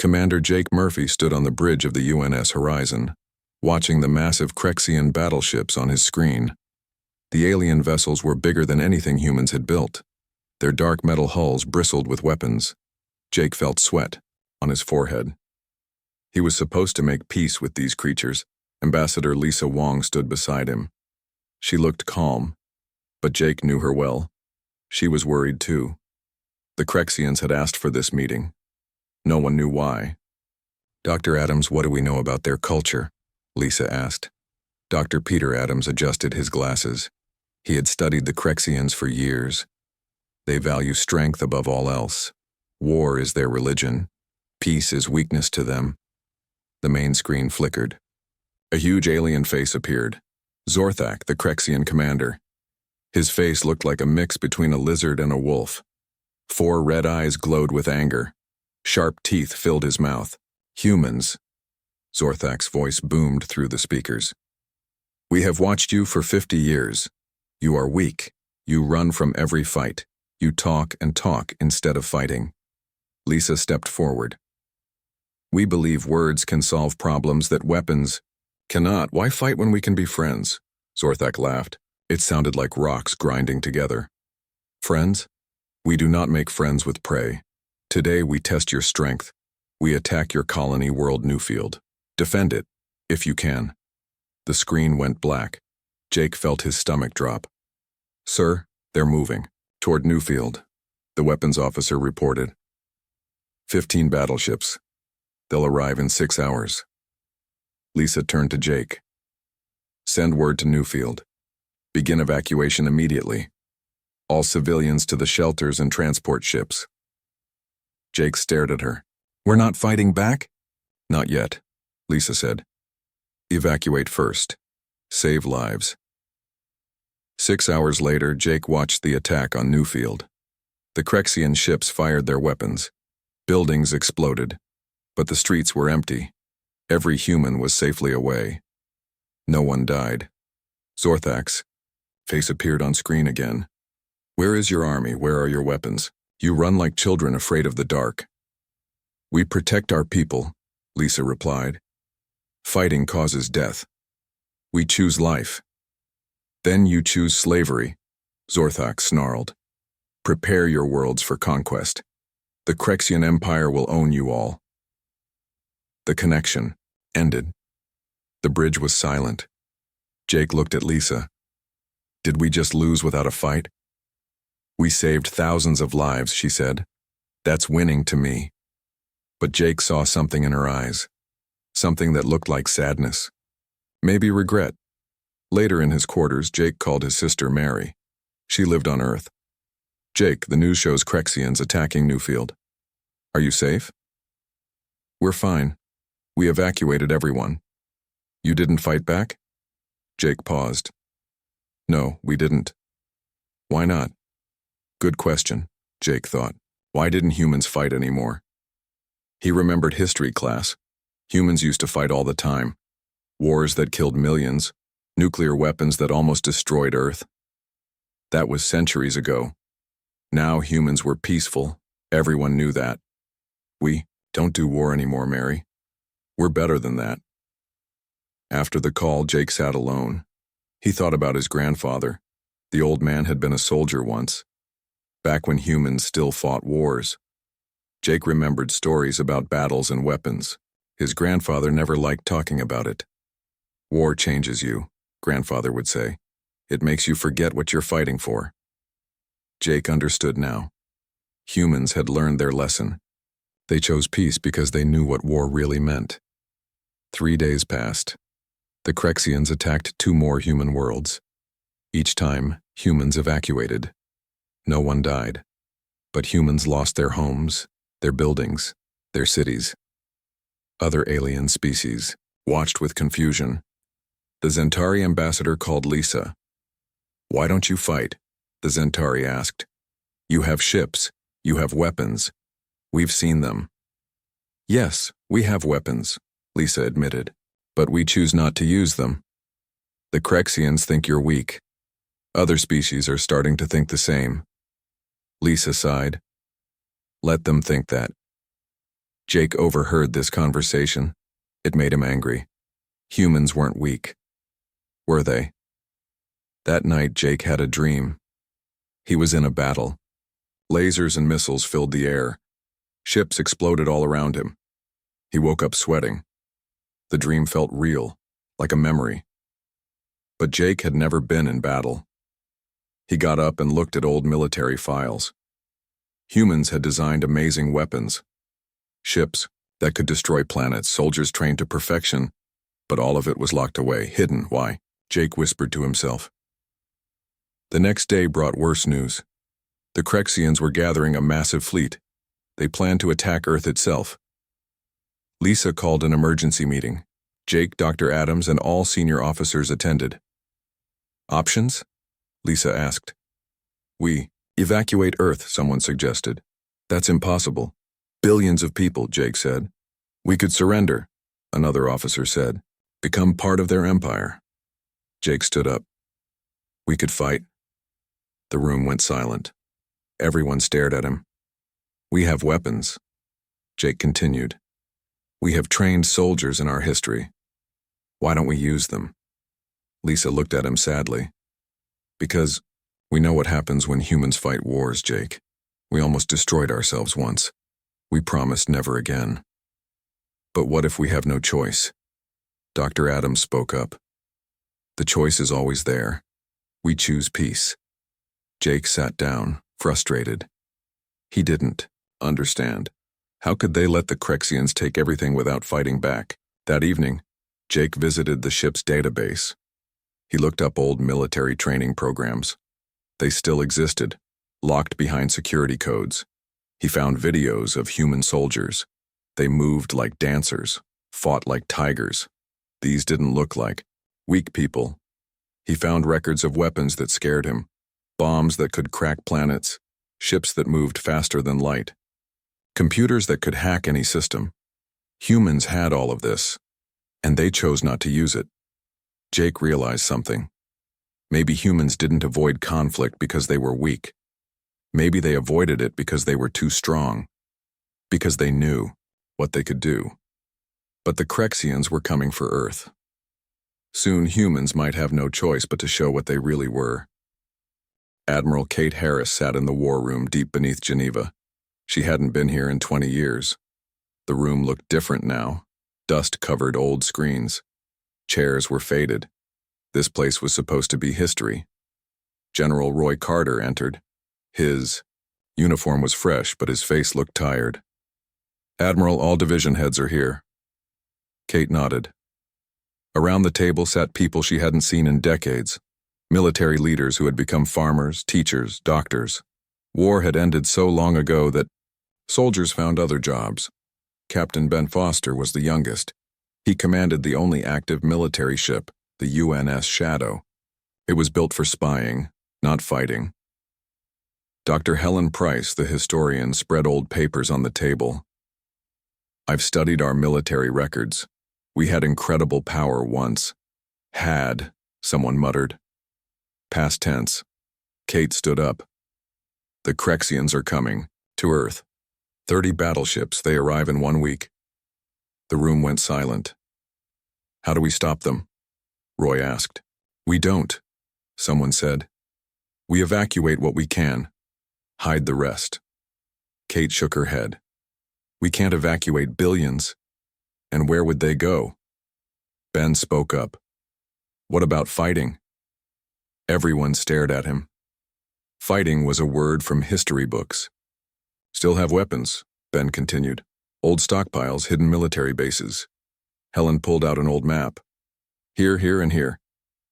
Commander Jake Murphy stood on the bridge of the UNS Horizon, watching the massive Krexian battleships on his screen. The alien vessels were bigger than anything humans had built. Their dark metal hulls bristled with weapons. Jake felt sweat on his forehead. He was supposed to make peace with these creatures. Ambassador Lisa Wong stood beside him. She looked calm, but Jake knew her well. She was worried too. The Krexians had asked for this meeting. No one knew why. Dr. Adams, what do we know about their culture? Lisa asked. Dr. Peter Adams adjusted his glasses. He had studied the Krexians for years. They value strength above all else. War is their religion. Peace is weakness to them. The main screen flickered. A huge alien face appeared. Zorthak, the Krexian commander. His face looked like a mix between a lizard and a wolf. 4 red eyes glowed with anger. Sharp teeth filled his mouth. Humans. Zorthak's voice boomed through the speakers. We have watched you for 50 years. You are weak. You run from every fight. You talk and talk instead of fighting. Lisa stepped forward. We believe words can solve problems that weapons cannot. Why fight when we can be friends? Zorthak laughed. It sounded like rocks grinding together. Friends? We do not make friends with prey. Today we test your strength. We attack your colony world Newfield. Defend it, if you can. The screen went black. Jake felt his stomach drop. Sir, they're moving. Toward Newfield, the weapons officer reported. 15 battleships. They'll arrive in 6 hours. Lisa turned to Jake. Send word to Newfield. Begin evacuation immediately. All civilians to the shelters and transport ships. Jake stared at her. We're not fighting back? Not yet, Lisa said. Evacuate first. Save lives. 6 hours later, Jake watched the attack on Newfield. The Krexian ships fired their weapons. Buildings exploded, but the streets were empty. Every human was safely away. No one died. Zorthak's face appeared on screen again. Where is your army? Where are your weapons? You run like children afraid of the dark. We protect our people, Lisa replied. Fighting causes death. We choose life. Then you choose slavery, Zorthak snarled. Prepare your worlds for conquest. The Krexian Empire will own you all. The connection ended. The bridge was silent. Jake looked at Lisa. Did we just lose without a fight? We saved thousands of lives, she said. That's winning to me. But Jake saw something in her eyes. Something that looked like sadness. Maybe regret. Later in his quarters, Jake called his sister Mary. She lived on Earth. Jake, the news shows Krexians attacking Newfield. Are you safe? We're fine. We evacuated everyone. You didn't fight back? Jake paused. No, we didn't. Why not? Good question, Jake thought. Why didn't humans fight anymore? He remembered history class. Humans used to fight all the time. Wars that killed millions. Nuclear weapons that almost destroyed Earth. That was centuries ago. Now humans were peaceful. Everyone knew that. We don't do war anymore, Mary. We're better than that. After the call, Jake sat alone. He thought about his grandfather. The old man had been a soldier once, back when humans still fought wars. Jake remembered stories about battles and weapons. His grandfather never liked talking about it. War changes you, grandfather would say. It makes you forget what you're fighting for. Jake understood now. Humans had learned their lesson. They chose peace because they knew what war really meant. 3 days passed. The Krexians attacked 2 more human worlds. Each time, humans evacuated. No one died. But humans lost their homes, their buildings, their cities. Other alien species watched with confusion. The Zentari ambassador called Lisa. Why don't you fight? The Zentari asked. You have ships. You have weapons. We've seen them. Yes, we have weapons, Lisa admitted, but we choose not to use them. The Krexians think you're weak. Other species are starting to think the same. Lisa sighed. Let them think that. Jake overheard this conversation. It made him angry. Humans weren't weak. Were they? That night, Jake had a dream. He was in a battle. Lasers and missiles filled the air. Ships exploded all around him. He woke up sweating. The dream felt real, like a memory. But Jake had never been in battle. He got up and looked at old military files. Humans had designed amazing weapons. Ships that could destroy planets, soldiers trained to perfection, but all of it was locked away, hidden. Why? Jake whispered to himself. The next day brought worse news. The Crexians were gathering a massive fleet. They planned to attack Earth itself. Lisa called an emergency meeting. Jake, Dr. Adams, and all senior officers attended. Options? Lisa asked. We evacuate Earth, someone suggested. That's impossible. Billions of people, Jake said. We could surrender, another officer said. Become part of their empire. Jake stood up. We could fight. The room went silent. Everyone stared at him. We have weapons. Jake continued. We have trained soldiers in our history. Why don't we use them? Lisa looked at him sadly. Because we know what happens when humans fight wars, Jake. We almost destroyed ourselves once. We promised never again. But what if we have no choice? Dr. Adams spoke up. The choice is always there. We choose peace. Jake sat down, frustrated. He didn't understand. How could they let the Crexians take everything without fighting back? That evening, Jake visited the ship's database. He looked up old military training programs. They still existed, locked behind security codes. He found videos of human soldiers. They moved like dancers, fought like tigers. These didn't look like weak people. He found records of weapons that scared him, bombs that could crack planets, ships that moved faster than light, computers that could hack any system. Humans had all of this, and they chose not to use it. Jake realized something. Maybe humans didn't avoid conflict because they were weak. Maybe they avoided it because they were too strong, because they knew what they could do. But the Crexians were coming for Earth. Soon humans might have no choice but to show what they really were. Admiral Kate Harris sat in the war room deep beneath Geneva. She hadn't been here in 20 years. The room looked different now. Dust covered old screens. Chairs were faded. This place was supposed to be history. General Roy Carter entered. His uniform was fresh, but his face looked tired. Admiral, all division heads are here. Kate nodded. Around the table sat people she hadn't seen in decades. Military leaders who had become farmers, teachers, doctors. War had ended so long ago that soldiers found other jobs. Captain Ben Foster was the youngest. He commanded the only active military ship, the UNS Shadow. It was built for spying, not fighting. Dr. Helen Price, the historian, spread old papers on the table. I've studied our military records. We had incredible power once. Had, someone muttered. Past tense. Kate stood up. The Crexians are coming, to Earth. 30 battleships, they arrive in 1 week. The room went silent. How do we stop them? Roy asked. We don't, someone said. We evacuate what we can. Hide the rest. Kate shook her head. We can't evacuate billions. And where would they go? Ben spoke up. What about fighting? Everyone stared at him. Fighting was a word from history books. Still have weapons, Ben continued. Old stockpiles, hidden military bases. Helen pulled out an old map. Here, here, and here.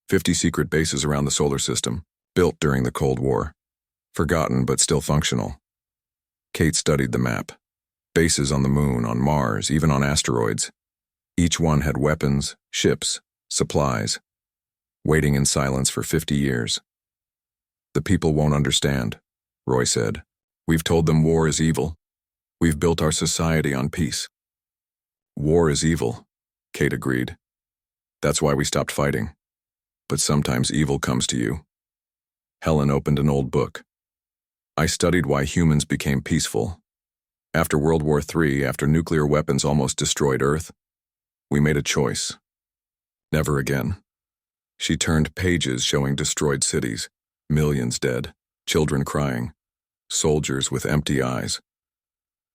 50 secret bases around the solar system, built during the Cold War. Forgotten but still functional. Kate studied the map. Bases on the moon, on Mars, even on asteroids. Each one had weapons, ships, supplies. Waiting in silence for 50 years. The people won't understand, Roy said. We've told them war is evil. We've built our society on peace. War is evil, Kate agreed. That's why we stopped fighting. But sometimes evil comes to you. Helen opened an old book. I studied why humans became peaceful. After World War III, after nuclear weapons almost destroyed Earth, we made a choice. Never again. She turned pages showing destroyed cities, millions dead, children crying, soldiers with empty eyes.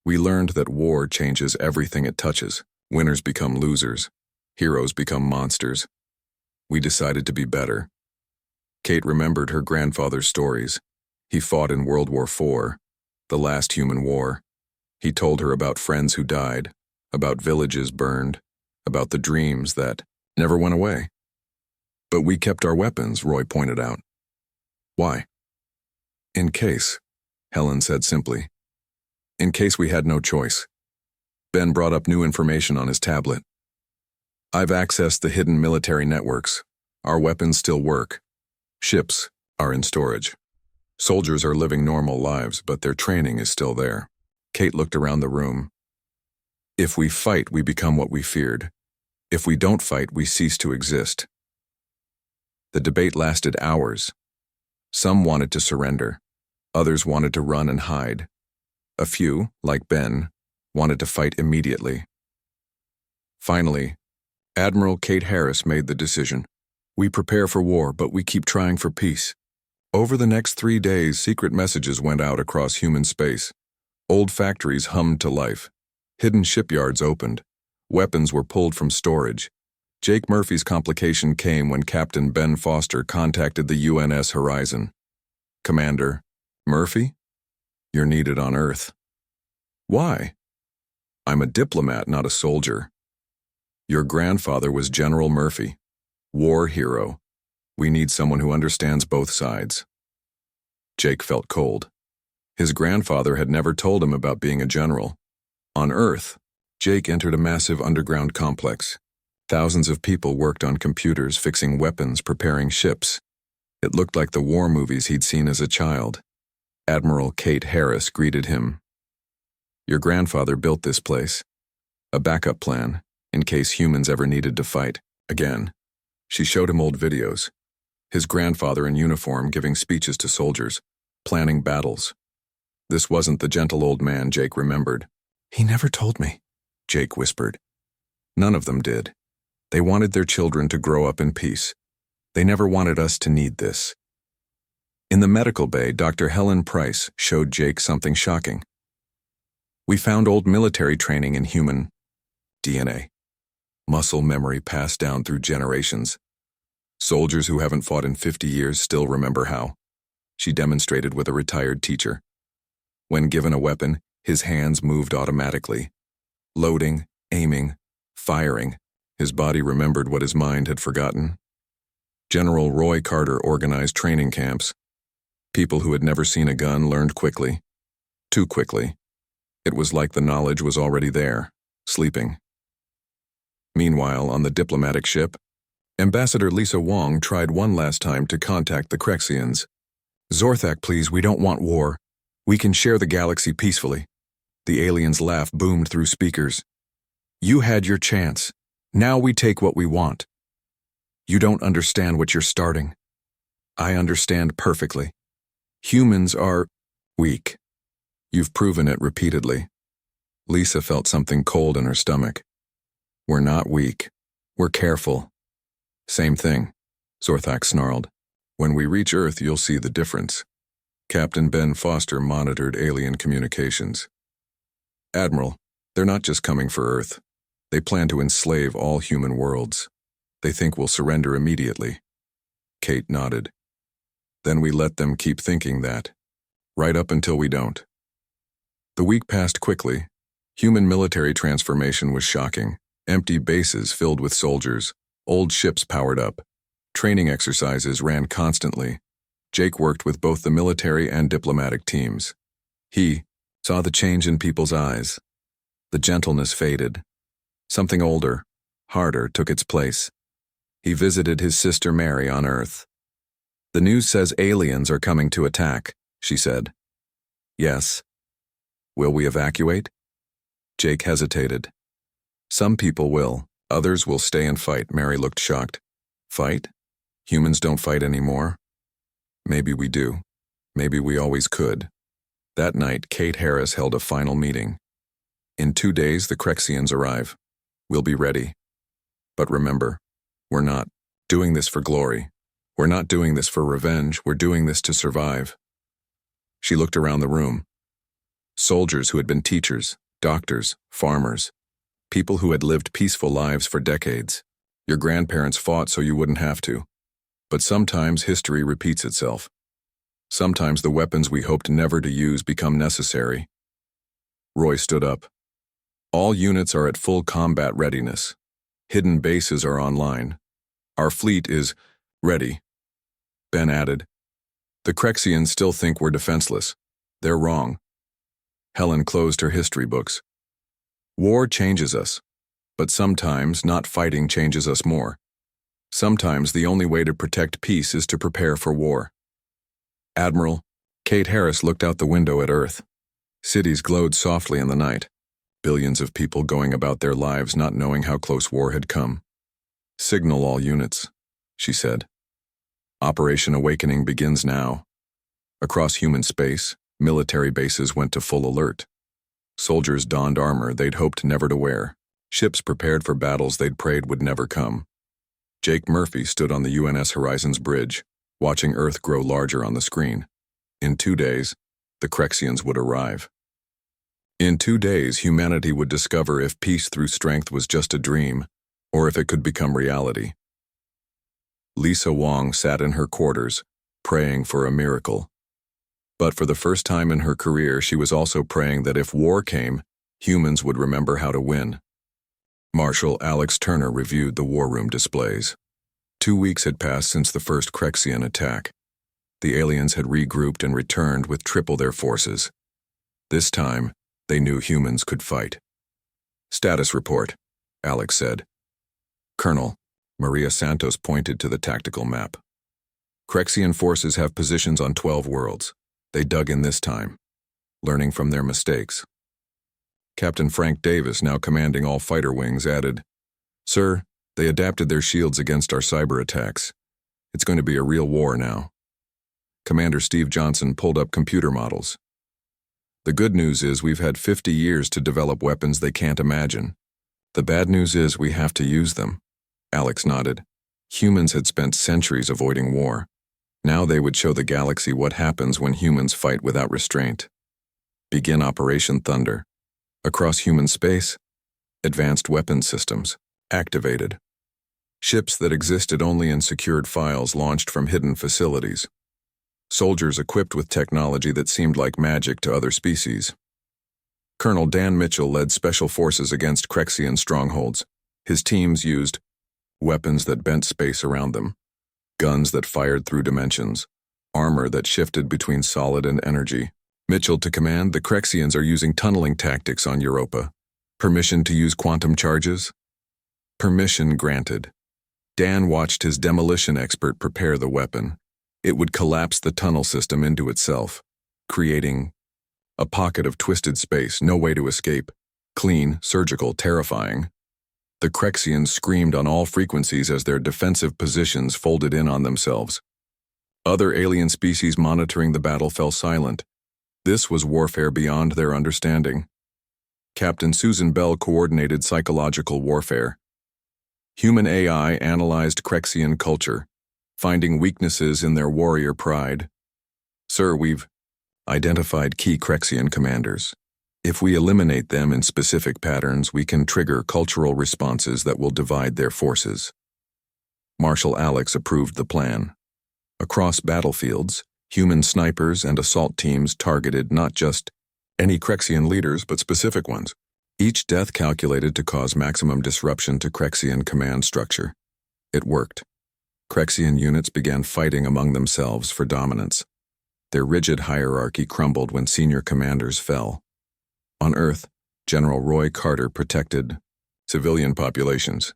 We learned that war changes everything it touches. Winners become losers. Heroes become monsters. We decided to be better. Kate remembered her grandfather's stories. He fought in World War IV, the last human war. He told her about friends who died, about villages burned, about the dreams that never went away. But we kept our weapons, Roy pointed out. Why? In case, Helen said simply. In case we had no choice. Ben brought up new information on his tablet. I've accessed the hidden military networks. Our weapons still work. Ships are in storage. Soldiers are living normal lives, but their training is still there. Kate looked around the room. If we fight, we become what we feared. If we don't fight, we cease to exist. The debate lasted hours. Some wanted to surrender. Others wanted to run and hide. A few, like Ben, wanted to fight immediately. Finally, Admiral Kate Harris made the decision. We prepare for war, but we keep trying for peace. Over the next 3 days, secret messages went out across human space. Old factories hummed to life. Hidden shipyards opened. Weapons were pulled from storage. Jake Murphy's complication came when Captain Ben Foster contacted the UNS Horizon. Commander, Murphy? You're needed on Earth. Why? I'm a diplomat, not a soldier. Your grandfather was General Murphy, war hero. We need someone who understands both sides. Jake felt cold. His grandfather had never told him about being a general. On Earth, Jake entered a massive underground complex. Thousands of people worked on computers, fixing weapons, preparing ships. It looked like the war movies he'd seen as a child. Admiral Kate Harris greeted him. Your grandfather built this place. A backup plan, in case humans ever needed to fight again. She showed him old videos. His grandfather in uniform giving speeches to soldiers, planning battles. This wasn't the gentle old man Jake remembered. He never told me, Jake whispered. None of them did. They wanted their children to grow up in peace. They never wanted us to need this. In the medical bay, Dr. Helen Price showed Jake something shocking. We found old military training in human DNA. Muscle memory passed down through generations. Soldiers who haven't fought in 50 years still remember how. She demonstrated with a retired teacher. When given a weapon, his hands moved automatically. Loading, aiming, firing. His body remembered what his mind had forgotten. General Roy Carter organized training camps. People who had never seen a gun learned quickly. Too quickly. It was like the knowledge was already there, sleeping. Meanwhile, on the diplomatic ship, Ambassador Lisa Wong tried one last time to contact the Crexians. Zorthak, please, we don't want war. We can share the galaxy peacefully. The aliens' laugh boomed through speakers. You had your chance. Now we take what we want. You don't understand what you're starting. I understand perfectly. Humans are weak. You've proven it repeatedly. Lisa felt something cold in her stomach. We're not weak. We're careful. Same thing, Zorthak snarled. When we reach Earth, you'll see the difference. Captain Ben Foster monitored alien communications. Admiral, they're not just coming for Earth. They plan to enslave all human worlds. They think we'll surrender immediately. Kate nodded. Then we let them keep thinking that, right up until we don't. The week passed quickly. Human military transformation was shocking. Empty bases filled with soldiers, old ships powered up. Training exercises ran constantly. Jake worked with both the military and diplomatic teams. He saw the change in people's eyes. The gentleness faded. Something older, harder took its place. He visited his sister Mary on Earth. The news says aliens are coming to attack, she said. Yes. Will we evacuate? Jake hesitated. Some people will. Others will stay and fight. Mary looked shocked. Fight? Humans don't fight anymore. Maybe we do. Maybe we always could. That night, Kate Harris held a final meeting. In 2 days, the Crexians arrive. We'll be ready. But remember, we're not doing this for glory. We're not doing this for revenge. We're doing this to survive. She looked around the room. Soldiers who had been teachers, doctors, farmers, people who had lived peaceful lives for decades. Your grandparents fought so you wouldn't have to. But sometimes history repeats itself. Sometimes the weapons we hoped never to use become necessary. Roy stood up. All units are at full combat readiness. Hidden bases are online. Our fleet is ready. Ben added. The Crexians still think we're defenseless. They're wrong. Helen closed her history books. War changes us, but sometimes not fighting changes us more. Sometimes the only way to protect peace is to prepare for war. Admiral, Kate Harris looked out the window at Earth. Cities glowed softly in the night. Billions of people going about their lives not knowing how close war had come. Signal all units, she said. Operation Awakening begins now. Across human space, military bases went to full alert. Soldiers donned armor they'd hoped never to wear. Ships prepared for battles they'd prayed would never come. Jake Murphy stood on the UNS Horizon's bridge, watching Earth grow larger on the screen. In 2 days, the Crexians would arrive. In 2 days, humanity would discover if peace through strength was just a dream, or if it could become reality. Lisa Wong sat in her quarters, praying for a miracle. But for the first time in her career, she was also praying that if war came, humans would remember how to win. Marshal Alex Turner reviewed the war room displays. 2 weeks had passed since the first Crexian attack. The aliens had regrouped and returned with triple their forces. This time, they knew humans could fight. Status report, Alex said. Colonel, Maria Santos pointed to the tactical map. Crexian forces have positions on 12 worlds. They dug in this time, learning from their mistakes. Captain Frank Davis, now commanding all fighter wings, added, Sir, they adapted their shields against our cyber attacks. It's going to be a real war now. Commander Steve Johnson pulled up computer models. The good news is we've had 50 years to develop weapons they can't imagine. The bad news is we have to use them. Alex nodded. Humans had spent centuries avoiding war. Now they would show the galaxy what happens when humans fight without restraint. Begin Operation Thunder. Across human space, advanced weapons systems activated. Ships that existed only in secured files launched from hidden facilities. Soldiers equipped with technology that seemed like magic to other species. Colonel Dan Mitchell led special forces against Crexian strongholds. His teams used weapons that bent space around them, guns that fired through dimensions, armor that shifted between solid and energy. Mitchell to command, the Crexians are using tunneling tactics on Europa. Permission to use quantum charges? Permission granted. Dan watched his demolition expert prepare the weapon. It would collapse the tunnel system into itself, creating a pocket of twisted space, no way to escape. Clean, surgical, terrifying. The Crexians screamed on all frequencies as their defensive positions folded in on themselves. Other alien species monitoring the battle fell silent. This was warfare beyond their understanding. Captain Susan Bell coordinated psychological warfare. Human AI analyzed Crexian culture, finding weaknesses in their warrior pride. Sir, we've identified key Crexian commanders. If we eliminate them in specific patterns, we can trigger cultural responses that will divide their forces. Marshal Alex approved the plan. Across battlefields, human snipers and assault teams targeted not just any Crexian leaders, but specific ones. Each death calculated to cause maximum disruption to Crexian command structure. It worked. Crexian units began fighting among themselves for dominance. Their rigid hierarchy crumbled when senior commanders fell. On Earth, General Roy Carter protected civilian populations.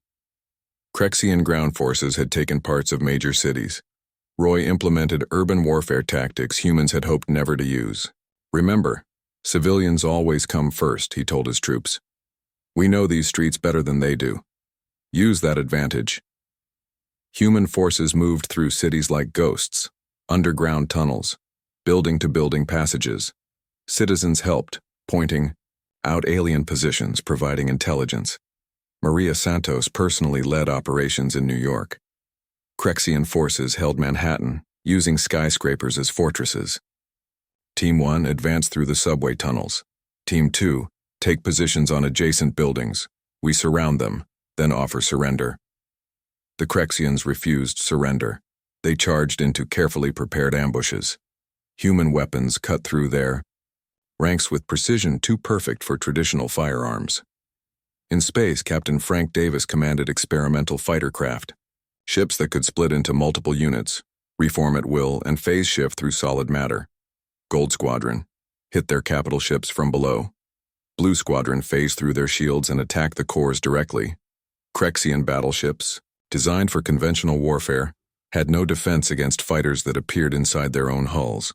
Crexian ground forces had taken parts of major cities. Roy implemented urban warfare tactics humans had hoped never to use. Remember, civilians always come first, he told his troops. We know these streets better than they do. Use that advantage. Human forces moved through cities like ghosts, underground tunnels, building-to-building passages. Citizens helped, pointing out alien positions providing intelligence. Maria Santos personally led operations in New York. Crexian forces held Manhattan, using skyscrapers as fortresses. Team 1 advanced through the subway tunnels. Team 2 take positions on adjacent buildings. We surround them, then offer surrender. The Crexians refused surrender. They charged into carefully prepared ambushes. Human weapons cut through their ranks with precision too perfect for traditional firearms. In space, Captain Frank Davis commanded experimental fighter craft, ships that could split into multiple units, reform at will, and phase shift through solid matter. Gold Squadron hit their capital ships from below. Blue Squadron phased through their shields and attacked the cores directly. Crexian battleships, designed for conventional warfare, had no defense against fighters that appeared inside their own hulls.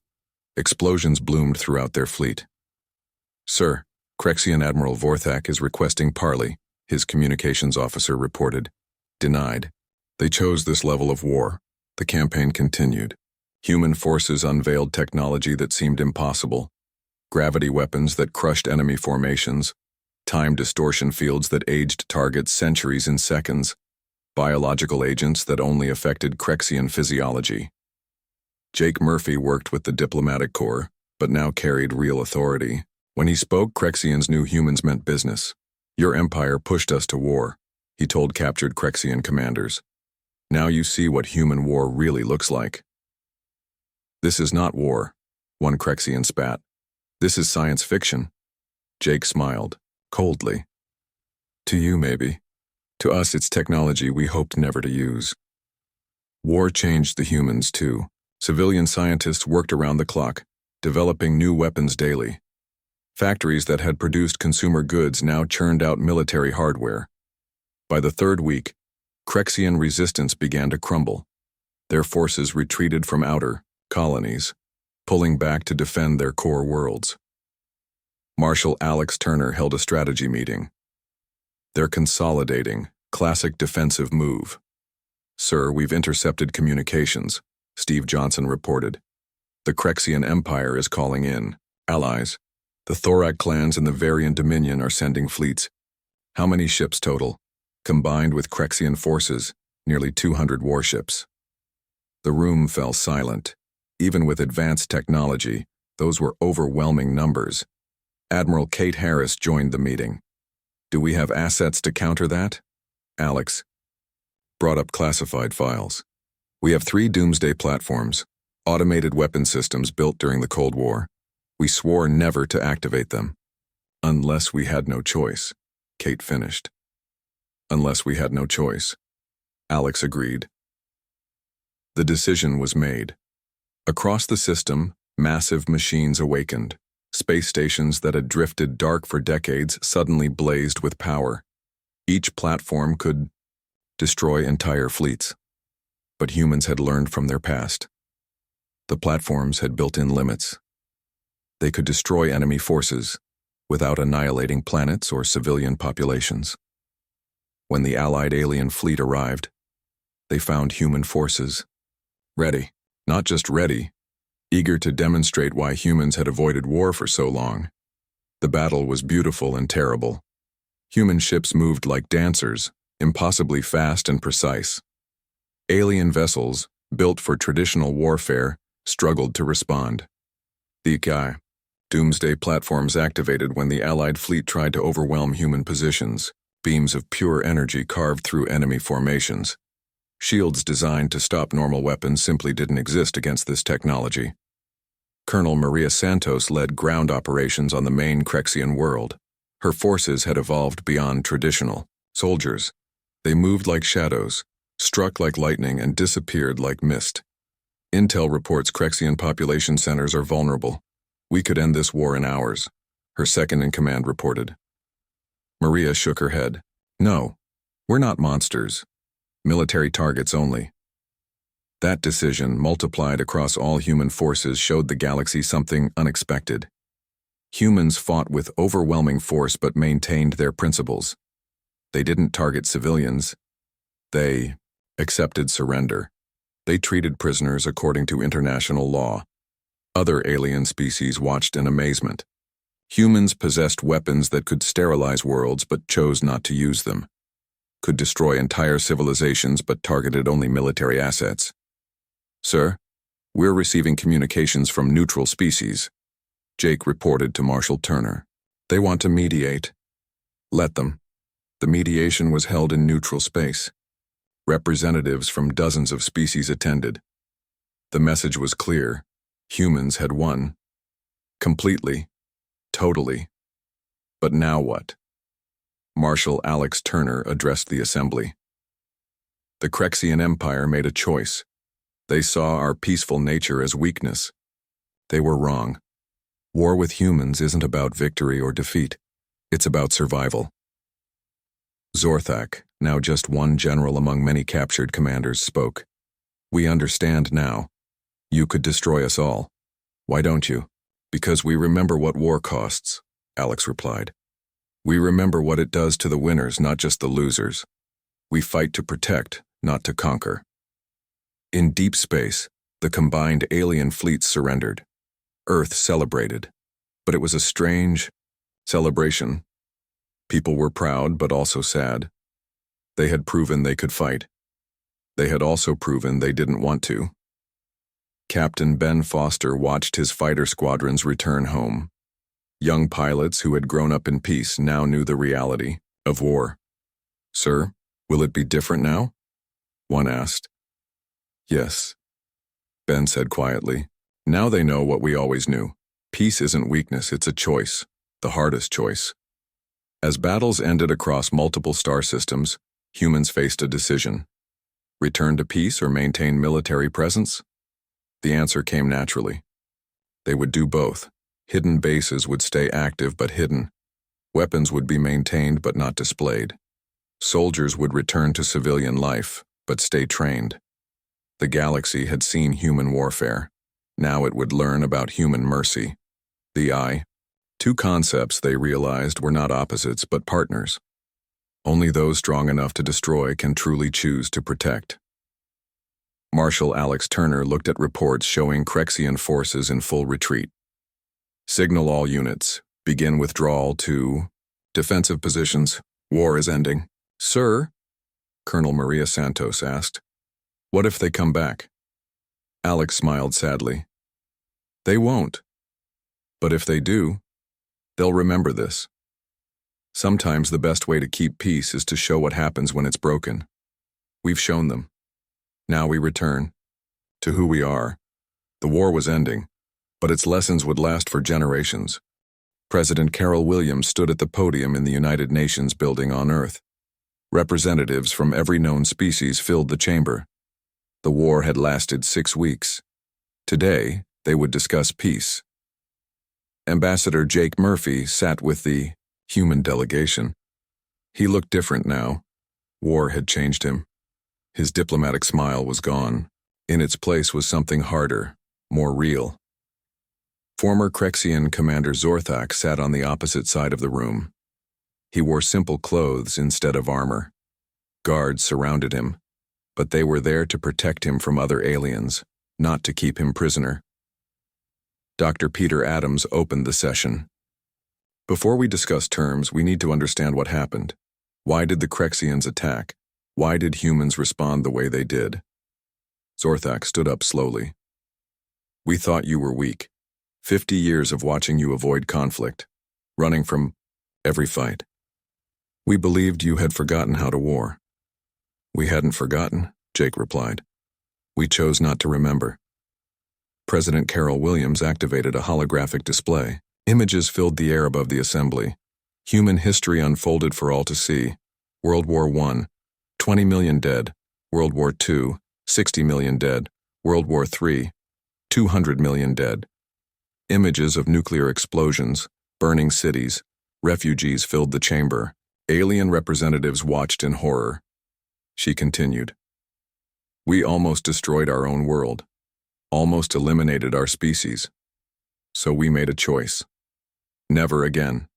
Explosions bloomed throughout their fleet. "Sir, Crexian Admiral Vorthak is requesting parley," his communications officer reported. Denied. They chose this level of war. The campaign continued. Human forces unveiled technology that seemed impossible. Gravity weapons that crushed enemy formations. Time distortion fields that aged targets centuries in seconds. Biological agents that only affected Crexian physiology. Jake Murphy worked with the diplomatic corps, but now carried real authority. When he spoke, Crexians knew humans meant business. "Your empire pushed us to war," he told captured Crexian commanders. "Now you see what human war really looks like." "This is not war," one Crexian spat. "This is science fiction." Jake smiled, coldly. "To you, maybe. To us, it's technology we hoped never to use." War changed the humans, too. Civilian scientists worked around the clock, developing new weapons daily. Factories that had produced consumer goods now churned out military hardware. By the third week, Crexian resistance began to crumble. Their forces retreated from outer colonies, pulling back to defend their core worlds. Marshal Alex Turner held a strategy meeting. "They're consolidating, classic defensive move." "Sir, we've intercepted communications," Steve Johnson reported. "The Crexian Empire is calling in. Allies. The Thorak clans and the Varian Dominion are sending fleets. How many ships total? Combined with Crexian forces, nearly 200 warships." The room fell silent. Even with advanced technology, those were overwhelming numbers. Admiral Kate Harris joined the meeting. "Do we have assets to counter that?" Alex brought up classified files. "We have 3 doomsday platforms, automated weapon systems built during the Cold War. We swore never to activate them." "Unless we had no choice," Kate finished. "Unless we had no choice," Alex agreed. The decision was made. Across the system, massive machines awakened. Space stations that had drifted dark for decades suddenly blazed with power. Each platform could destroy entire fleets. But humans had learned from their past. The platforms had built-in limits. They could destroy enemy forces without annihilating planets or civilian populations. When the Allied alien fleet arrived, they found human forces ready, not just ready, eager to demonstrate why humans had avoided war for so long. The battle was beautiful and terrible. Human ships moved like dancers, impossibly fast and precise. Alien vessels, built for traditional warfare, struggled to respond. The doomsday platforms activated when the Allied fleet tried to overwhelm human positions. Beams of pure energy carved through enemy formations. Shields designed to stop normal weapons simply didn't exist against this technology. Colonel Maria Santos led ground operations on the main Crexian world. Her forces had evolved beyond traditional soldiers. They moved like shadows, struck like lightning, and disappeared like mist. Intel reports Crexian population centers are vulnerable. We could end this war in hours, her second-in-command reported. Maria shook her head. "No, we're not monsters. Military targets only." That decision, multiplied across all human forces, showed the galaxy something unexpected. Humans fought with overwhelming force but maintained their principles. They didn't target civilians. They accepted surrender. They treated prisoners according to international law. Other alien species watched in amazement. Humans possessed weapons that could sterilize worlds but chose not to use them, could destroy entire civilizations but targeted only military assets. "Sir, we're receiving communications from neutral species," Jake reported to Marshal Turner. "They want to mediate." "Let them." The mediation was held in neutral space. Representatives from dozens of species attended. The message was clear. Humans had won. Completely. Totally. But now what? Marshal Alex Turner addressed the assembly. The Crexian Empire made a choice. They saw our peaceful nature as weakness. They were wrong. War with humans isn't about victory or defeat. It's about survival. Zorthak, now just one general among many captured commanders, spoke. "We understand now. You could destroy us all. Why don't you?" "Because we remember what war costs," Alex replied. "We remember what it does to the winners, not just the losers. We fight to protect, not to conquer." In deep space, the combined alien fleets surrendered. Earth celebrated. But it was a strange celebration. People were proud, but also sad. They had proven they could fight. They had also proven they didn't want to. Captain Ben Foster watched his fighter squadrons return home. Young pilots who had grown up in peace now knew the reality of war. "Sir, will it be different now?" one asked. "Yes," Ben said quietly. "Now they know what we always knew. Peace isn't weakness, it's a choice, the hardest choice." As battles ended across multiple star systems, humans faced a decision. Return to peace or maintain military presence? The answer came naturally. They would do both. Hidden bases would stay active but hidden. Weapons would be maintained but not displayed. Soldiers would return to civilian life but stay trained. The galaxy had seen human warfare. Now it would learn about human mercy. The eye. Two concepts, they realized, were not opposites but partners. Only those strong enough to destroy can truly choose to protect. Marshal Alex Turner looked at reports showing Crexian forces in full retreat. "Signal all units. Begin withdrawal to defensive positions. War is ending." "Sir," Colonel Maria Santos asked, "what if they come back?" Alex smiled sadly. "They won't. But if they do, they'll remember this. Sometimes the best way to keep peace is to show what happens when it's broken. We've shown them. Now we return to who we are. The war was ending, but its lessons would last for generations." President Carol Williams stood at the podium in the United Nations building on Earth. Representatives from every known species filled the chamber. The war had lasted 6 weeks. Today, they would discuss peace. Ambassador Jake Murphy sat with the human delegation. He looked different now. War had changed him. His diplomatic smile was gone. In its place was something harder, more real. Former Crexian Commander Zorthak sat on the opposite side of the room. He wore simple clothes instead of armor. Guards surrounded him, but they were there to protect him from other aliens, not to keep him prisoner. Dr. Peter Adams opened the session. "Before we discuss terms, we need to understand what happened. Why did the Crexians attack? Why did humans respond the way they did?" Zorthak stood up slowly. "We thought you were weak. 50 years of watching you avoid conflict, running from every fight. We believed you had forgotten how to war." "We hadn't forgotten," Jake replied. "We chose not to remember." President Carol Williams activated a holographic display. Images filled the air above the assembly. Human history unfolded for all to see. World War I, 20 million dead. World War II, 60 million dead. World War III, 200 million dead. Images of nuclear explosions, burning cities, refugees filled the chamber. Alien representatives watched in horror. She continued. "We almost destroyed our own world. Almost eliminated our species. So we made a choice. Never again."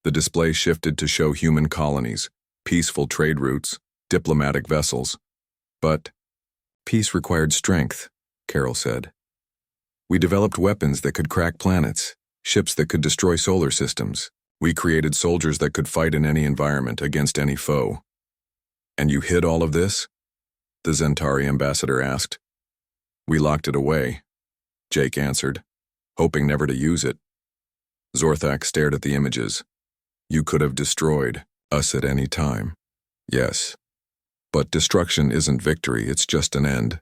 The display shifted to show human colonies, peaceful trade routes, diplomatic vessels. But peace required strength, Carol said. "We developed weapons that could crack planets, ships that could destroy solar systems. We created soldiers that could fight in any environment against any foe. And you hid all of this? The Zentari ambassador asked. We locked it away, Jake answered, hoping never to use it. Zorthak stared at the images. You could have destroyed us at any time. Yes. But destruction isn't victory, it's just an end.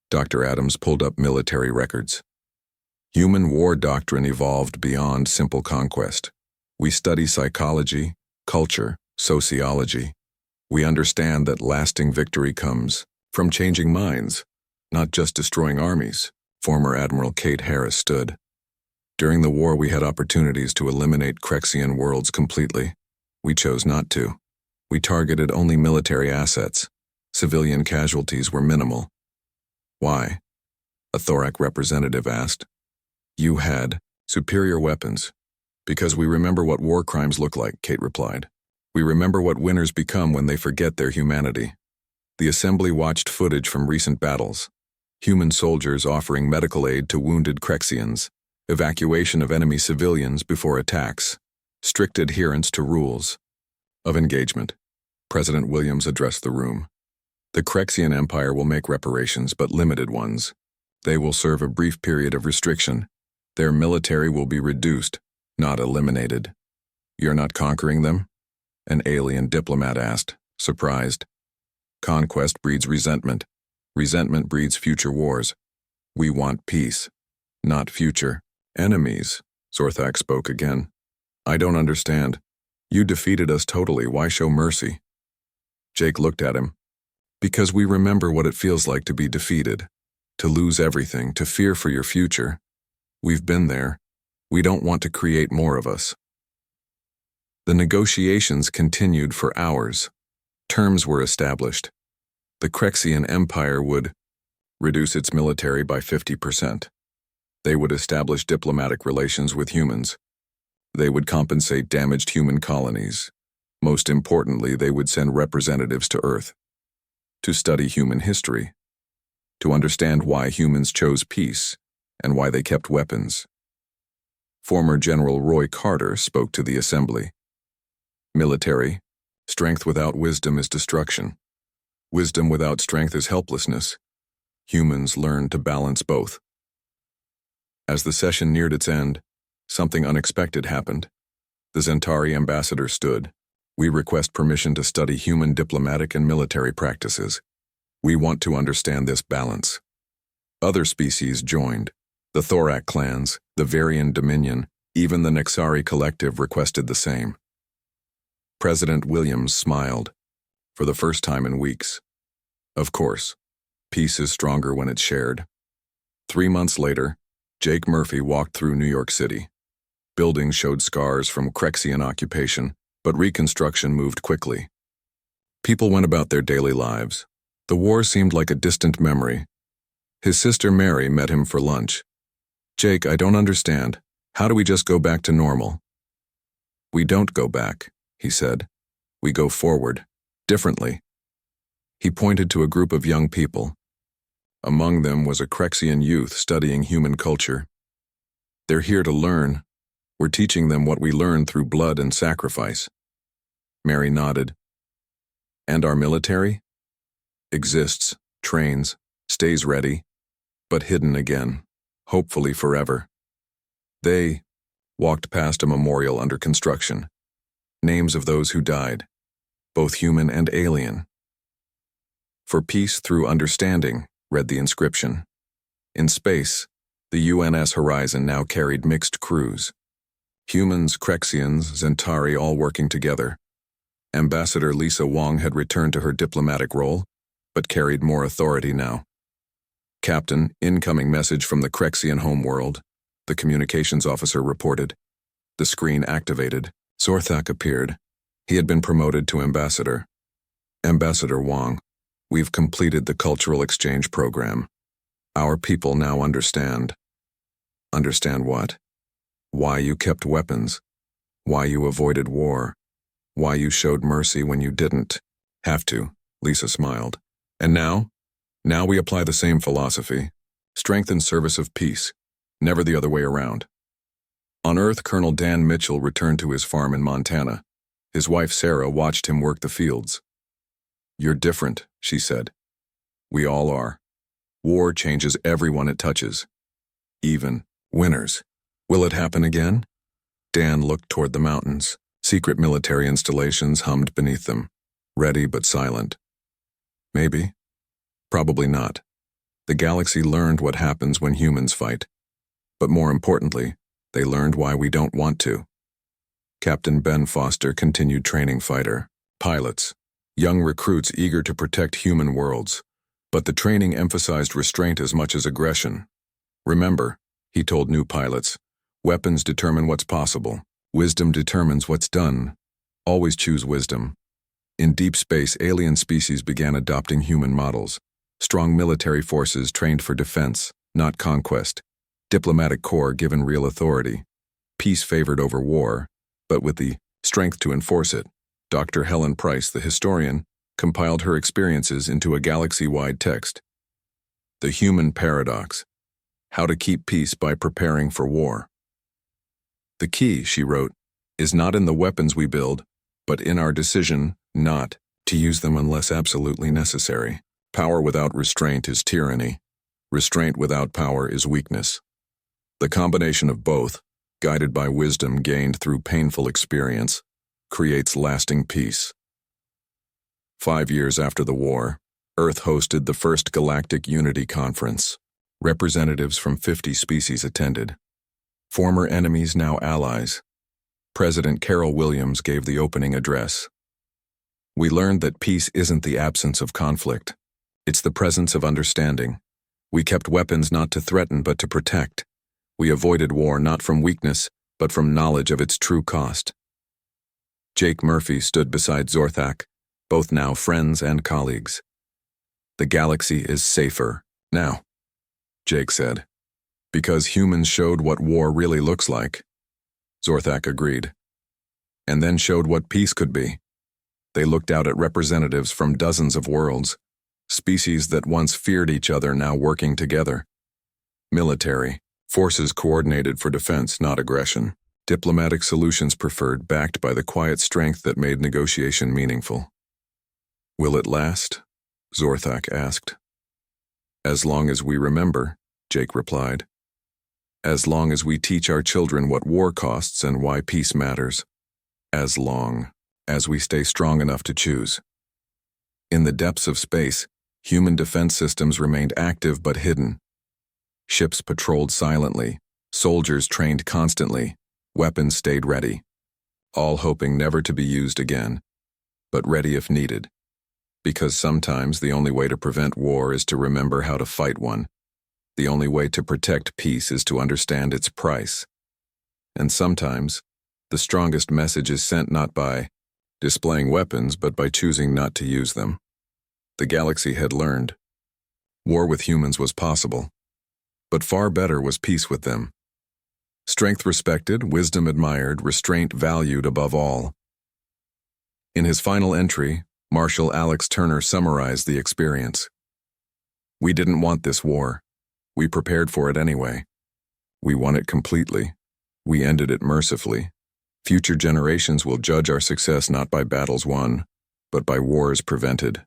Dr. Adams pulled up military records. Human war doctrine evolved beyond simple conquest. We study psychology, culture, sociology. We understand that lasting victory comes from changing minds, not just destroying armies. Former Admiral Kate Harris stood. During the war, we had opportunities to eliminate Crexian worlds completely. We chose not to. We targeted only military assets. Civilian casualties were minimal. Why? A Thorak representative asked. You had superior weapons. Because we remember what war crimes look like, Kate replied. We remember what winners become when they forget their humanity. The assembly watched footage from recent battles. Human soldiers offering medical aid to wounded Crexians, evacuation of enemy civilians before attacks, strict adherence to rules of engagement. President Williams addressed the room. The Crexian Empire will make reparations, but limited ones. They will serve a brief period of restriction. Their military will be reduced, not eliminated. You're not conquering them? An alien diplomat asked, surprised. Conquest breeds resentment. Resentment breeds future wars. We want peace, not future enemies, Zorthak spoke again. I don't understand. You defeated us totally, why show mercy? Jake looked at him. Because we remember what it feels like to be defeated, to lose everything, to fear for your future. We've been there. We don't want to create more of us. The negotiations continued for hours. Terms were established. The Crexian Empire would reduce its military by 50%. They would establish diplomatic relations with humans. They would compensate damaged human colonies. Most importantly, they would send representatives to Earth to study human history, to understand why humans chose peace and why they kept weapons. Former General Roy Carter spoke to the assembly. Military, strength without wisdom is destruction. Wisdom without strength is helplessness. Humans learn to balance both. As the session neared its end, something unexpected happened. The Zentari ambassador stood. We request permission to study human diplomatic and military practices. We want to understand this balance. Other species joined. The Thorak clans, the Varian Dominion, even the Nexari Collective requested the same. President Williams smiled, for the first time in weeks. Of course, peace is stronger when it's shared. 3 months later, Jake Murphy walked through New York City. Buildings showed scars from Crexian occupation, but reconstruction moved quickly. People went about their daily lives. The war seemed like a distant memory. His sister Mary met him for lunch. Jake, I don't understand. How do we just go back to normal? We don't go back, he said. We go forward, differently. He pointed to a group of young people. Among them was a Crexian youth studying human culture. They're here to learn. We're teaching them what we learned through blood and sacrifice. Mary nodded. And our military? Exists, trains, stays ready, but hidden again, hopefully forever. They walked past a memorial under construction. Names of those who died, both human and alien. For peace through understanding, read the inscription. In space, the UNS Horizon now carried mixed crews. Humans, Crexians, Zentari all working together. Ambassador Lisa Wong had returned to her diplomatic role, but carried more authority now. Captain, incoming message from the Crexian homeworld, the communications officer reported. The screen activated. Zorthak appeared. He had been promoted to ambassador. Ambassador Wong, we've completed the cultural exchange program. Our people now understand. Understand what? Why you kept weapons. Why you avoided war. Why you showed mercy when you didn't. Have to, Lisa smiled. And now? Now we apply the same philosophy. Strength in service of peace. Never the other way around. On Earth, Colonel Dan Mitchell returned to his farm in Montana. His wife Sarah watched him work the fields. "You're different," she said. "We all are. War changes everyone it touches. Even winners. Will it happen again?" Dan looked toward the mountains. Secret military installations hummed beneath them, ready but silent. Maybe. Probably not. The galaxy learned what happens when humans fight. But more importantly, they learned why we don't want to. Captain Ben Foster continued training fighter pilots, young recruits eager to protect human worlds. But the training emphasized restraint as much as aggression. "Remember," he told new pilots, "weapons determine what's possible. Wisdom determines what's done. Always choose wisdom." In deep space, alien species began adopting human models. Strong military forces trained for defense, not conquest. Diplomatic corps given real authority. Peace favored over war, but with the strength to enforce it. Dr. Helen Price, the historian, compiled her experiences into a galaxy-wide text. The Human Paradox: How to Keep Peace by Preparing for War. "The key," she wrote, "is not in the weapons we build, but in our decision not to use them unless absolutely necessary. Power without restraint is tyranny. Restraint without power is weakness. The combination of both, guided by wisdom gained through painful experience, creates lasting peace." 5 years after the war, Earth hosted the first Galactic Unity Conference. Representatives from 50 species attended. Former enemies, now allies. President Carol Williams gave the opening address. "We learned that peace isn't the absence of conflict. It's the presence of understanding. We kept weapons not to threaten but to protect. We avoided war not from weakness, but from knowledge of its true cost." Jake Murphy stood beside Zorthak, both now friends and colleagues. "The galaxy is safer now," Jake said, "because humans showed what war really looks like." Zorthak agreed. "And then showed what peace could be." They looked out at representatives from dozens of worlds, species that once feared each other now working together. Military forces coordinated for defense, not aggression. Diplomatic solutions preferred, backed by the quiet strength that made negotiation meaningful. "Will it last?" Zorthak asked. "As long as we remember," Jake replied. "As long as we teach our children what war costs and why peace matters. As long as we stay strong enough to choose." In the depths of space, human defense systems remained active but hidden. Ships patrolled silently, soldiers trained constantly, weapons stayed ready, all hoping never to be used again, but ready if needed. Because sometimes the only way to prevent war is to remember how to fight one. The only way to protect peace is to understand its price. And sometimes, the strongest message is sent not by displaying weapons, but by choosing not to use them. The galaxy had learned. War with humans was possible, but far better was peace with them. Strength respected, wisdom admired, restraint valued above all. In his final entry, Marshal Alex Turner summarized the experience. "We didn't want this war. We prepared for it anyway. We won it completely. We ended it mercifully. Future generations will judge our success not by battles won, but by wars prevented."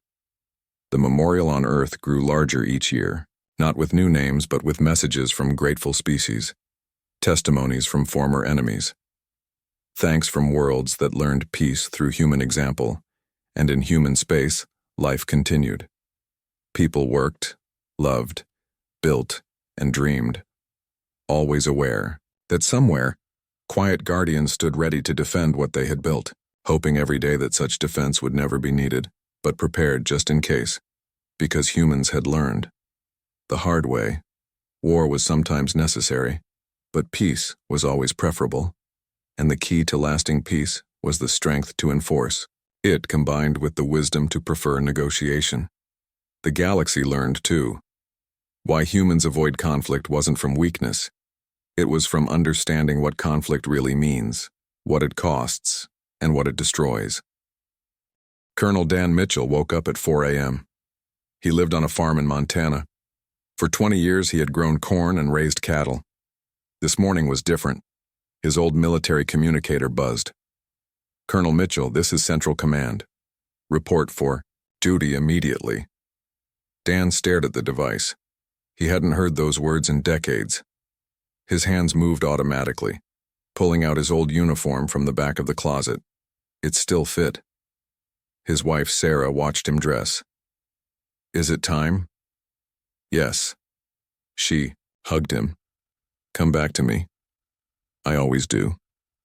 The memorial on Earth grew larger each year, not with new names but with messages from grateful species, testimonies from former enemies, thanks from worlds that learned peace through human example, and in human space, life continued. People worked, loved, built, and dreamed, always aware that somewhere, quiet guardians stood ready to defend what they had built, hoping every day that such defense would never be needed, but prepared just in case, because humans had learned. The hard way, war was sometimes necessary, but peace was always preferable, and the key to lasting peace was the strength to enforce. It combined with the wisdom to prefer negotiation. The galaxy learned, too. Why humans avoid conflict wasn't from weakness. It was from understanding what conflict really means, what it costs, and what it destroys. Colonel Dan Mitchell woke up at 4 a.m. He lived on a farm in Montana. For 20 years he had grown corn and raised cattle. This morning was different. His old military communicator buzzed. "Colonel Mitchell, this is Central Command. Report for duty immediately." Dan stared at the device. He hadn't heard those words in decades. His hands moved automatically, pulling out his old uniform from the back of the closet. It still fit. His wife, Sarah, watched him dress. "Is it time?" "Yes." She hugged him. "Come back to me." "I always do."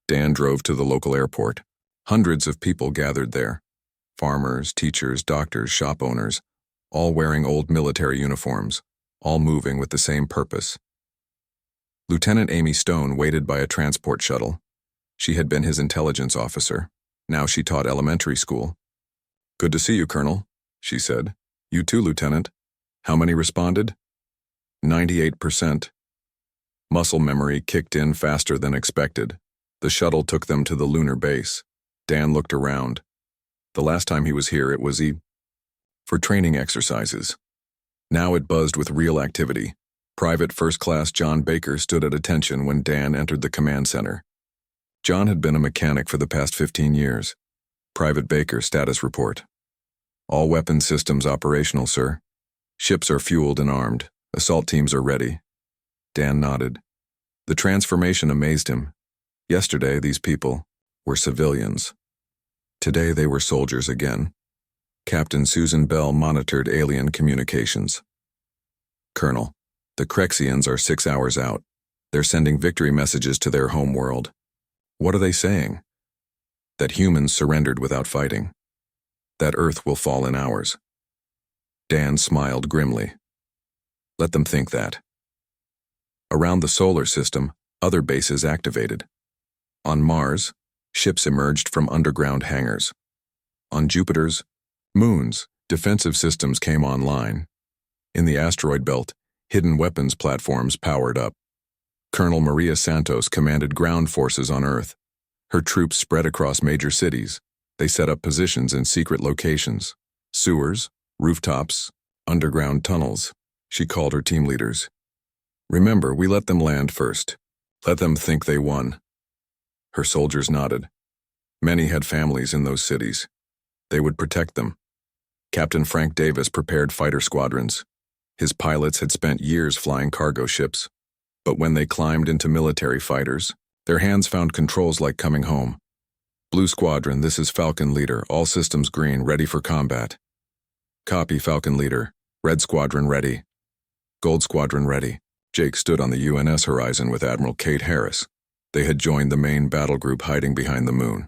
Dan drove to the local airport. Hundreds of people gathered there. Farmers, teachers, doctors, shop owners, all wearing old military uniforms, all moving with the same purpose. Lieutenant Amy Stone waited by a transport shuttle. She had been his intelligence officer. Now she taught elementary school. "Good to see you, Colonel," she said. "You too, Lieutenant. How many responded?" 98%. Muscle memory kicked in faster than expected. The shuttle took them to the lunar base. Dan looked around. The last time he was here, it was for training exercises. Now it buzzed with real activity. Private First Class John Baker stood at attention when Dan entered the command center. John had been a mechanic for the past 15 years. Private Baker status report. "All weapon systems operational, sir. Ships are fueled and armed. Assault teams are ready." Dan nodded. The transformation amazed him. Yesterday, these people were civilians. Today, they were soldiers again. Captain Susan Bell monitored alien communications. "Colonel, the Crexians are 6 hours out. They're sending victory messages to their home world." "What are they saying?" "That humans surrendered without fighting. That Earth will fall in hours." Dan smiled grimly. "Let them think that." Around the solar system, other bases activated. On Mars, ships emerged from underground hangars. On Jupiter's moons, defensive systems came online. In the asteroid belt, hidden weapons platforms powered up. Colonel Maria Santos commanded ground forces on Earth. Her troops spread across major cities. They set up positions in secret locations. Sewers, rooftops, underground tunnels. She called her team leaders. "Remember, we let them land first. Let them think they won." Her soldiers nodded. Many had families in those cities. They would protect them. Captain Frank Davis prepared fighter squadrons. His pilots had spent years flying cargo ships. But when they climbed into military fighters, their hands found controls like coming home. "Blue Squadron, this is Falcon Leader. All systems green, ready for combat." "Copy, Falcon Leader. Red Squadron ready." "Gold Squadron ready." Jake stood on the UNS horizon with Admiral Kate Harris. They had joined the main battle group hiding behind the moon.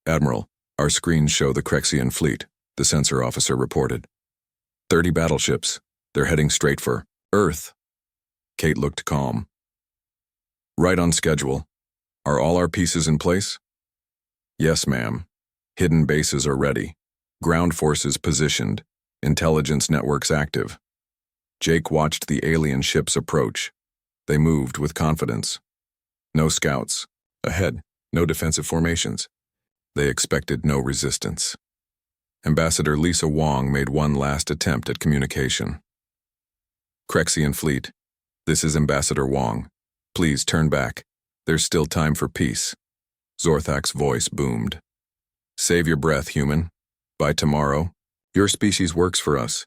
"Admiral, our screens show the Crexian fleet," the sensor officer reported. 30 battleships. They're heading straight for Earth." Kate looked calm. "Right on schedule. Are all our pieces in place?" "Yes, ma'am. Hidden bases are ready. Ground forces positioned. Intelligence networks active." Jake watched the alien ships approach. They moved with confidence. No scouts. Ahead, no defensive formations. They expected no resistance. Ambassador Lisa Wong made one last attempt at communication. "Crexian fleet, this is Ambassador Wong. Please turn back. There's still time for peace." Zorthak's voice boomed. "Save your breath, human. By tomorrow, your species works for us.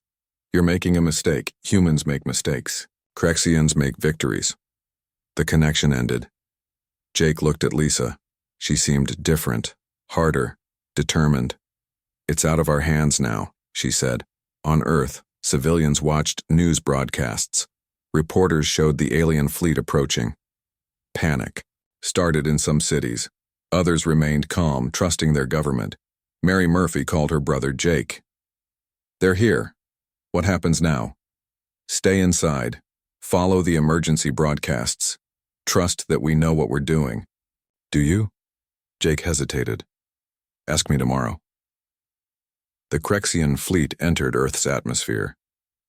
You're making a mistake. Humans make mistakes. Crexians make victories." The connection ended. Jake looked at Lisa. She seemed different, harder, determined. "It's out of our hands now," she said. On Earth, civilians watched news broadcasts. Reporters showed the alien fleet approaching. Panic started in some cities. Others remained calm, trusting their government. Mary Murphy called her brother Jake. "They're here. What happens now?" "Stay inside. Follow the emergency broadcasts. Trust that we know what we're doing." "Do you?" Jake hesitated. "Ask me tomorrow." The Crexian fleet entered Earth's atmosphere.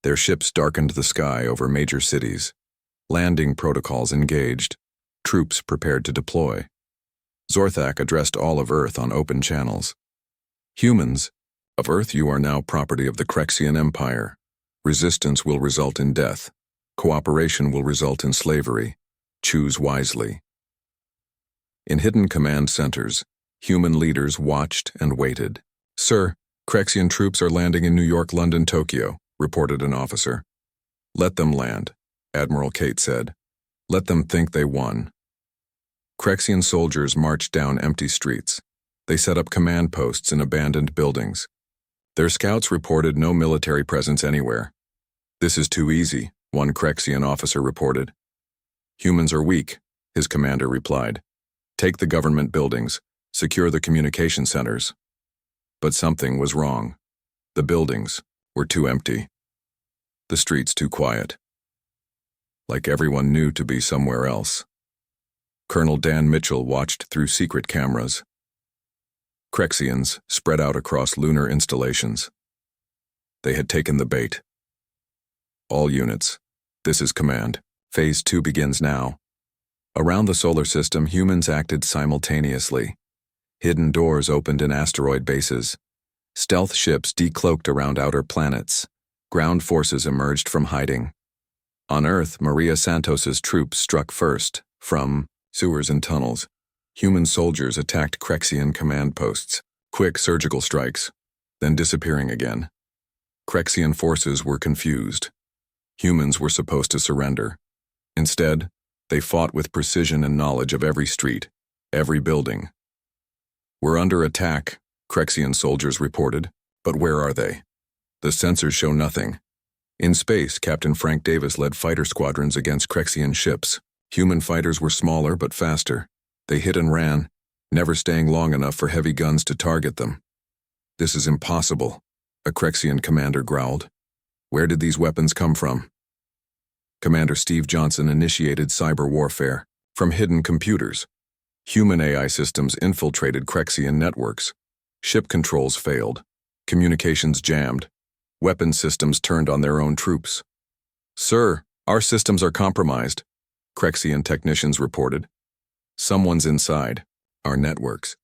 Their ships darkened the sky over major cities. Landing protocols engaged. Troops prepared to deploy. Zorthak addressed all of Earth on open channels. "Humans, of Earth you are now property of the Crexian Empire. Resistance will result in death. Cooperation will result in slavery. Choose wisely." In hidden command centers, human leaders watched and waited. "Sir, Krexian troops are landing in New York, London, Tokyo," reported an officer. "Let them land," Admiral Kate said. "Let them think they won." Krexian soldiers marched down empty streets. They set up command posts in abandoned buildings. Their scouts reported no military presence anywhere. "This is too easy," one Krexian officer reported. "Humans are weak," his commander replied. "Take the government buildings, secure the communication centers." But something was wrong. The buildings were too empty. The streets too quiet. Like everyone knew to be somewhere else. Colonel Dan Mitchell watched through secret cameras. Krexians spread out across lunar installations. They had taken the bait. "All units, this is command. Phase 2 begins now." Around the solar system, humans acted simultaneously. Hidden doors opened in asteroid bases. Stealth ships decloaked around outer planets. Ground forces emerged from hiding. On Earth, Maria Santos's troops struck first, from sewers and tunnels. Human soldiers attacked Krexian command posts. Quick surgical strikes, then disappearing again. Krexian forces were confused. Humans were supposed to surrender. Instead, they fought with precision and knowledge of every street, every building. "We're under attack," Krexian soldiers reported. "But where are they? The sensors show nothing." In space, Captain Frank Davis led fighter squadrons against Krexian ships. Human fighters were smaller but faster. They hit and ran, never staying long enough for heavy guns to target them. "This is impossible," a Krexian commander growled. "Where did these weapons come from?" Commander Steve Johnson initiated cyber warfare from hidden computers. Human AI systems infiltrated Krexian networks. Ship controls failed. Communications jammed. Weapon systems turned on their own troops. "Sir, our systems are compromised," Krexian technicians reported. "Someone's inside our networks."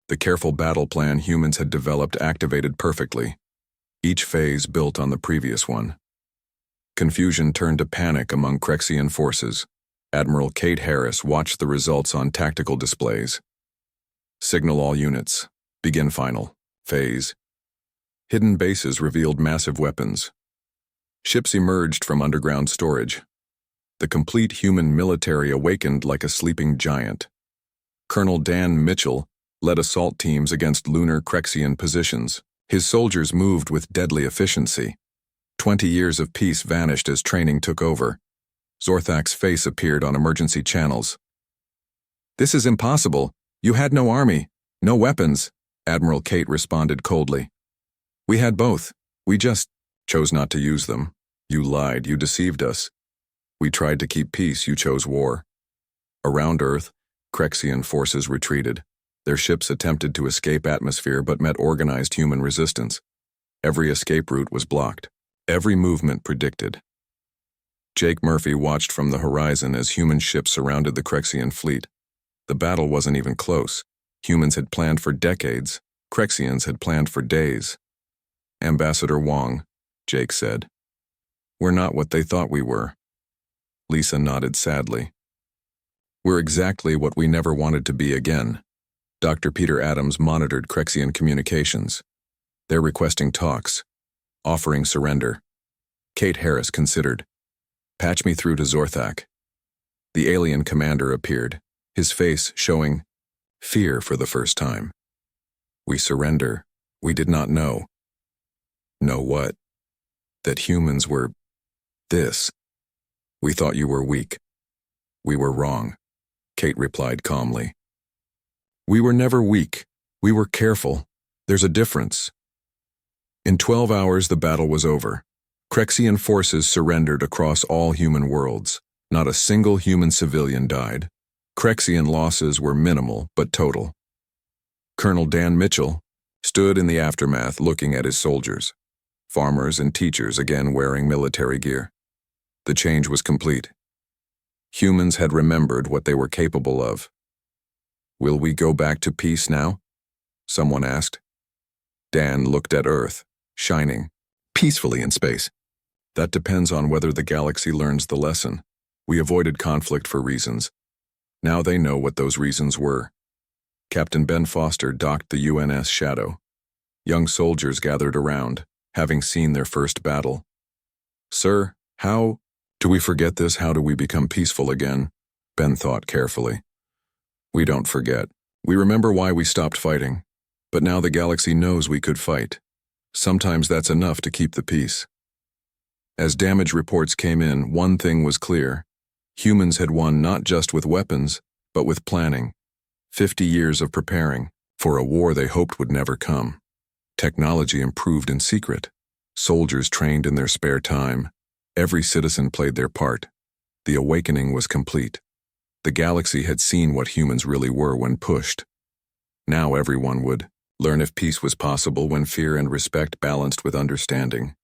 The careful battle plan humans had developed activated perfectly. Each phase built on the previous one. Confusion turned to panic among Krexian forces. Admiral Kate Harris watched the results on tactical displays. "Signal all units. Begin final phase." Hidden bases revealed massive weapons. Ships emerged from underground storage. The complete human military awakened like a sleeping giant. Colonel Dan Mitchell led assault teams against lunar Krexian positions. His soldiers moved with deadly efficiency. 20 years of peace vanished as training took over. Zorthak's face appeared on emergency channels. "This is impossible. You had no army, no weapons," Admiral Kate responded coldly. "We had both. We just chose not to use them. You lied, you deceived us. We tried to keep peace, you chose war." Around Earth, Krexian forces retreated. Their ships attempted to escape atmosphere but met organized human resistance. Every escape route was blocked. Every movement predicted. Jake Murphy watched from the horizon as human ships surrounded the Krexian fleet. The battle wasn't even close. Humans had planned for decades. Krexians had planned for days. "Ambassador Wong," Jake said. "We're not what they thought we were." Lisa nodded sadly. "We're exactly what we never wanted to be again." Dr. Peter Adams monitored Krexian communications. "They're requesting talks, offering surrender." Kate Harris considered. "Patch me through to Zorthak." The alien commander appeared, his face showing fear for the first time. "We surrender. We did not know." "Know what?" "That humans were this. We thought you were weak." "We were wrong," Kate replied calmly. "We were never weak. We were careful. There's a difference." In 12 hours, the battle was over. Krexian forces surrendered across all human worlds. Not a single human civilian died. Krexian losses were minimal but total. Colonel Dan Mitchell stood in the aftermath looking at his soldiers. Farmers and teachers again wearing military gear. The change was complete. Humans had remembered what they were capable of. "Will we go back to peace now?" someone asked. Dan looked at Earth, shining peacefully in space. "That depends on whether the galaxy learns the lesson. We avoided conflict for reasons. Now they know what those reasons were. Captain Ben Foster docked the UNS Shadow. Young soldiers gathered around, having seen their first battle. "Sir, how do we forget this? How do we become peaceful again?" Ben thought carefully. "We don't forget. We remember why we stopped fighting. But now the galaxy knows we could fight. Sometimes that's enough to keep the peace." As damage reports came in, one thing was clear. Humans had won not just with weapons, but with planning. 50 years of preparing for a war they hoped would never come. Technology improved in secret. Soldiers trained in their spare time. Every citizen played their part. The awakening was complete. The galaxy had seen what humans really were when pushed. Now everyone would learn if peace was possible when fear and respect balanced with understanding.